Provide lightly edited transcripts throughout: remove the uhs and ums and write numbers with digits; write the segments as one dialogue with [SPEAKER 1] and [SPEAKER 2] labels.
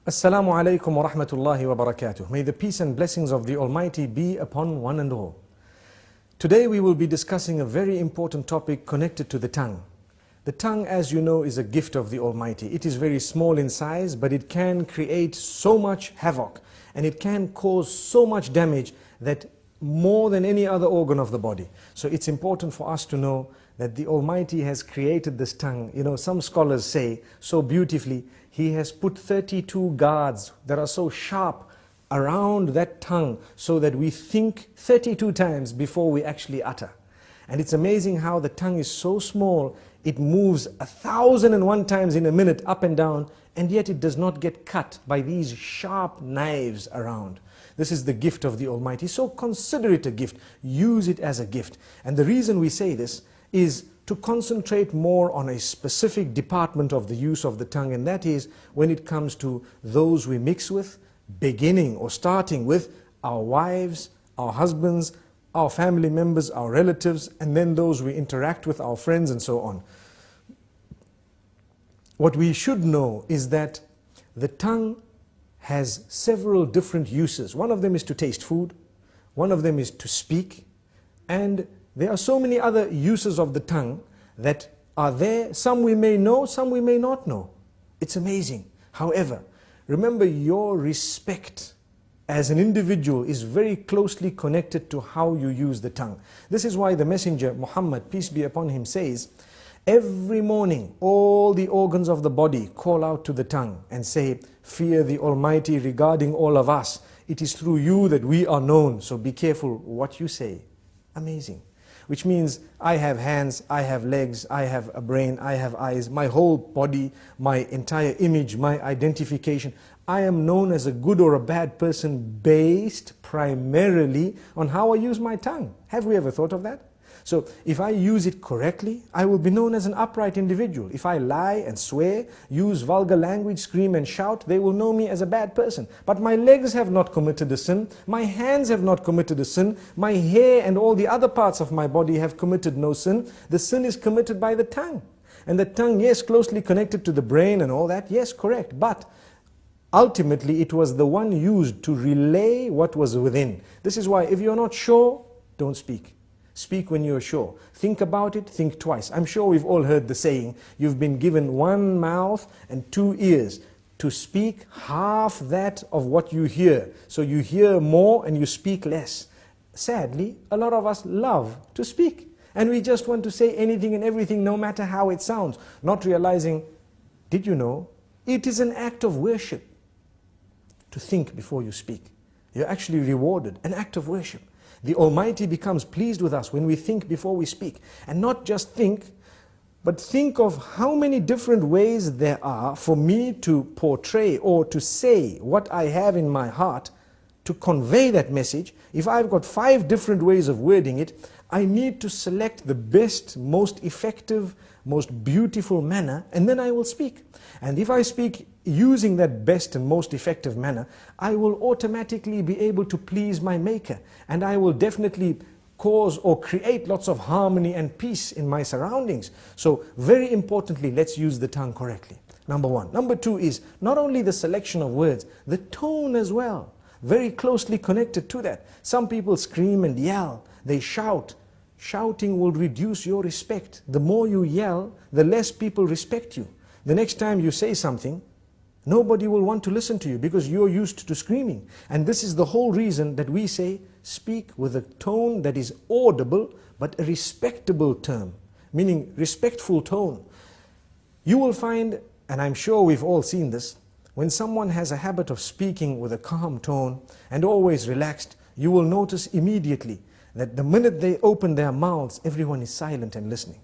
[SPEAKER 1] Assalamu alaikum wa rahmatullahi wa barakatuh. May the peace and blessings of the Almighty be upon one and all. Today we will be discussing a very important topic connected to the tongue. The tongue, as you know, is a gift of the Almighty. It is very small in size, but it can create so much havoc and it can cause so much damage that more than any other organ of the body. So it's important for us to know that the Almighty has created this tongue. You know, some scholars say so beautifully, He has put 32 guards that are so sharp around that tongue so that we think 32 times before we actually utter. And it's amazing how the tongue is so small, it moves 1,001 times in a minute up and down, and yet it does not get cut by these sharp knives around. This is the gift of the Almighty. So consider it a gift. Use it as a gift. And the reason we say this is to concentrate more on a specific department of the use of the tongue, and that is when it comes to those we mix with, beginning or starting with our wives, our husbands, our family members, our relatives, and then those we interact with, our friends, and so on. What we should know is that the tongue has several different uses. One of them is to taste food, one of them is to speak, and there are so many other uses of the tongue that are there. Some we may know, some we may not know. It's amazing. However, remember, your respect as an individual is very closely connected to how you use the tongue. This is why the Messenger Muhammad, peace be upon him, says, every morning all the organs of the body call out to the tongue and say, fear the Almighty regarding all of us. It is through you that we are known, so be careful what you say. Amazing. Which means I have hands, I have legs, I have a brain, I have eyes, my whole body, my entire image, my identification. I am known as a good or a bad person based primarily on how I use my tongue. Have we ever thought of that? So if I use it correctly, I will be known as an upright individual. If I lie and swear, use vulgar language, scream and shout, they will know me as a bad person. But my legs have not committed a sin, my hands have not committed a sin, my hair and all the other parts of my body have committed no sin. The sin is committed by the tongue. And the tongue, yes, closely connected to the brain and all that, yes, correct. But ultimately it was the one used to relay what was within. This is why if you're not sure, don't speak. Speak when you're sure. Think about it, think twice. I'm sure we've all heard the saying, you've been given one mouth and two ears to speak half that of what you hear. So you hear more and you speak less. Sadly, a lot of us love to speak. And we just want to say anything and everything, no matter how it sounds. Not realizing, did you know, it is an act of worship to think before you speak. You're actually rewarded, an act of worship. The Almighty becomes pleased with us when we think before we speak. And not just think, but think of how many different ways there are for me to portray or to say what I have in my heart, to convey that message. If I've got 5 different ways of wording it, I need to select the best, most effective, most beautiful manner, and then I will speak. And if I speak using that best and most effective manner, I will automatically be able to please my Maker, and I will definitely cause or create lots of harmony and peace in my surroundings. So very importantly, let's use the tongue correctly. Number 1. Number 2 is not only the selection of words, the tone as well. Very closely connected to that. Some people scream and yell, they shout. Shouting will reduce your respect. The more you yell, the less people respect you. The next time you say something, nobody will want to listen to you because you're used to screaming. And this is the whole reason that we say, speak with a tone that is audible, but a respectable term, meaning respectful tone. You will find, and I'm sure we've all seen this, when someone has a habit of speaking with a calm tone and always relaxed, you will notice immediately that the minute they open their mouths, everyone is silent and listening.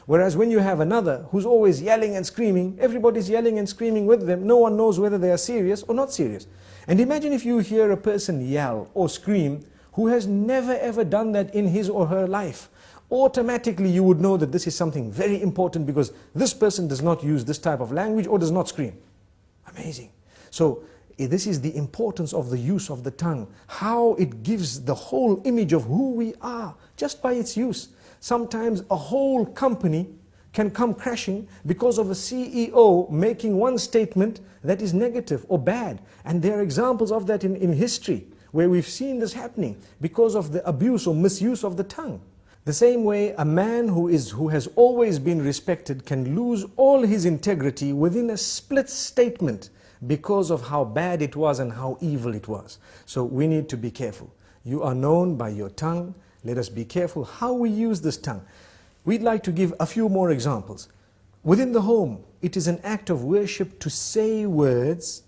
[SPEAKER 1] Whereas when you have another who's always yelling and screaming, everybody's yelling and screaming with them, no one knows whether they are serious or not serious. And imagine if you hear a person yell or scream who has never ever done that in his or her life. Automatically you would know that this is something very important because this person does not use this type of language or does not scream. Amazing. So this is the importance of the use of the tongue, how it gives the whole image of who we are just by its use. Sometimes a whole company can come crashing because of a CEO making one statement that is negative or bad. And there are examples of that in history where we've seen this happening because of the abuse or misuse of the tongue. The same way a man who has always been respected can lose all his integrity within a split statement because of how bad it was and how evil it was. So we need to be careful. You are known by your tongue. Let us be careful how we use this tongue. We'd like to give a few more examples. Within the home, it is an act of worship to say words,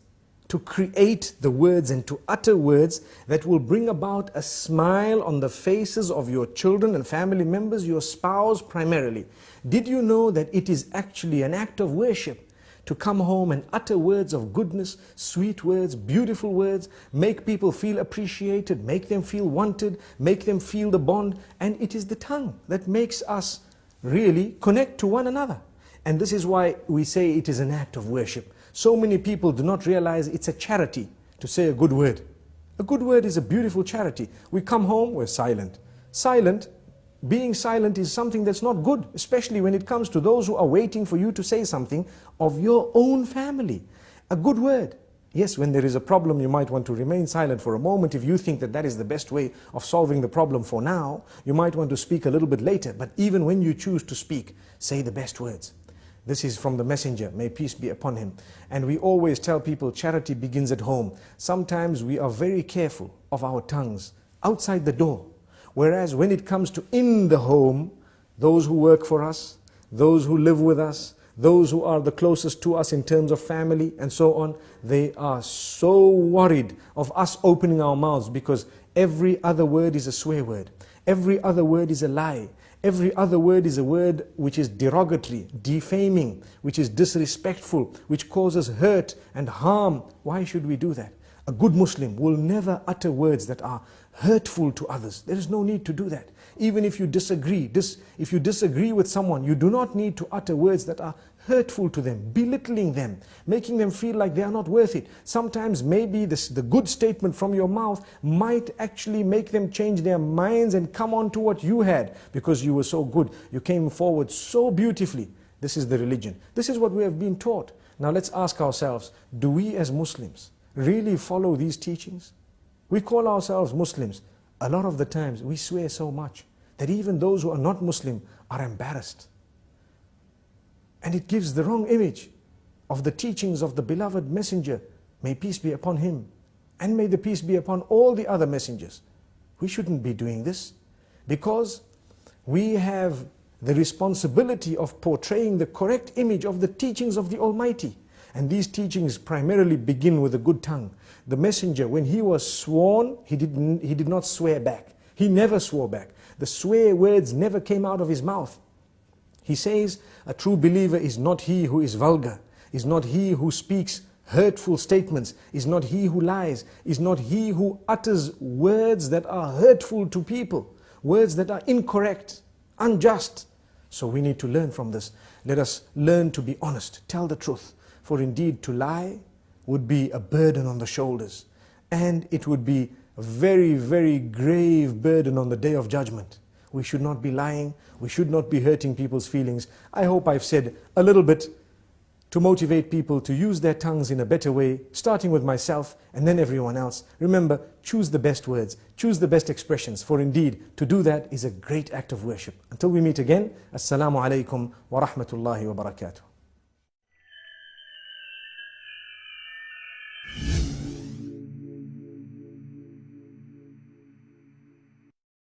[SPEAKER 1] to create the words and to utter words that will bring about a smile on the faces of your children and family members, your spouse primarily. Did you know that it is actually an act of worship to come home and utter words of goodness, sweet words, beautiful words, make people feel appreciated, make them feel wanted, make them feel the bond? And it is the tongue that makes us really connect to one another. And this is why we say it is an act of worship. So many people do not realize it's a charity to say a good word. A good word is a beautiful charity. We come home, we're silent. Being silent is something that's not good, especially when it comes to those who are waiting for you to say something of your own family. A good word. Yes, when there is a problem, you might want to remain silent for a moment. If you think that that is the best way of solving the problem for now, you might want to speak a little bit later. But even when you choose to speak, say the best words. This is from the messenger, may peace be upon him. And we always tell people charity begins at home. Sometimes we are very careful of our tongues outside the door. Whereas when it comes to in the home, those who work for us, those who live with us, those who are the closest to us in terms of family and so on, they are so worried of us opening our mouths because every other word is a swear word. Every other word is a lie. Every other word is a word which is derogatory, defaming, which is disrespectful, which causes hurt and harm. Why should we do that? A good Muslim will never utter words that are hurtful to others. There is no need to do that. Even if you disagree, if you disagree with someone, you do not need to utter words that are hurtful to them, belittling them, making them feel like they are not worth it. Sometimes maybe the good statement from your mouth might actually make them change their minds and come on to what you had because you were so good. You came forward so beautifully. This is the religion. This is what we have been taught. Now let's ask ourselves, do we as Muslims really follow these teachings? We call ourselves Muslims. A lot of the times we swear so much that even those who are not Muslim are embarrassed. And it gives the wrong image of the teachings of the beloved messenger. May peace be upon him. And may the peace be upon all the other messengers. We shouldn't be doing this because we have the responsibility of portraying the correct image of the teachings of the Almighty. And these teachings primarily begin with a good tongue. The messenger, when he was sworn, he did not swear back. He never swore back. The swear words never came out of his mouth. He says, a true believer is not he who is vulgar, is not he who speaks hurtful statements, is not he who lies, is not he who utters words that are hurtful to people, words that are incorrect, unjust. So we need to learn from this. Let us learn to be honest, tell the truth. For indeed to lie would be a burden on the shoulders, and it would be a very, very grave burden on the day of judgment. We should not be lying, we should not be hurting people's feelings. I hope I've said a little bit to motivate people to use their tongues in a better way, starting with myself and then everyone else. Remember, choose the best words, choose the best expressions, for indeed to do that is a great act of worship. Until we meet again, Assalamu alaikum wa rahmatullahi wa barakatuh.